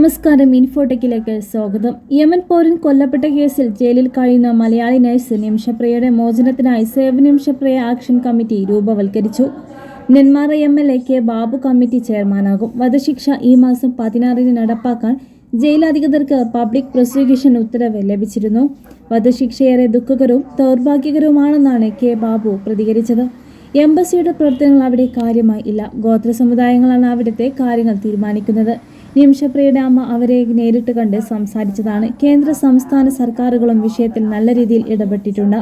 നമസ്കാരം. ഇൻഫോടെക്കിലേക്ക് സ്വാഗതം. യമൻ പൗരൻ കൊല്ലപ്പെട്ട കേസിൽ ജയിലിൽ കഴിയുന്ന മലയാളി നഴ്സ് നിമിഷപ്രിയയുടെ മോചനത്തിനായി സേവ് നിമിഷപ്രിയ ആക്ഷൻ കമ്മിറ്റി രൂപവൽക്കരിച്ചു. നെന്മാറ MLA കെ ബാബു കമ്മിറ്റി ചെയർമാനാകും. വധശിക്ഷ ഈ മാസം 16 നടപ്പാക്കാൻ ജയിലധികൃതർക്ക് പബ്ലിക് പ്രോസിക്യൂഷൻ ഉത്തരവ് ലഭിച്ചിരുന്നു. വധശിക്ഷയേറെ ദുഃഖകരവും ദൗർഭാഗ്യകരവുമാണെന്നാണ് കെ ബാബു പ്രതികരിച്ചത്. എംബസിയുടെ പ്രവർത്തനങ്ങൾ അവിടെ കാര്യമായി ഇല്ല. ഗോത്ര സമുദായങ്ങളാണ് അവിടുത്തെ കാര്യങ്ങൾ തീരുമാനിക്കുന്നത്. നിമിഷപ്രിയയുടെ അമ്മ അവരെ നേരിട്ട് കണ്ട് സംസാരിച്ചതാണ്. കേന്ദ്ര സംസ്ഥാന സർക്കാരുകളും വിഷയത്തിൽ നല്ല രീതിയിൽ ഇടപെട്ടിട്ടുണ്ട്.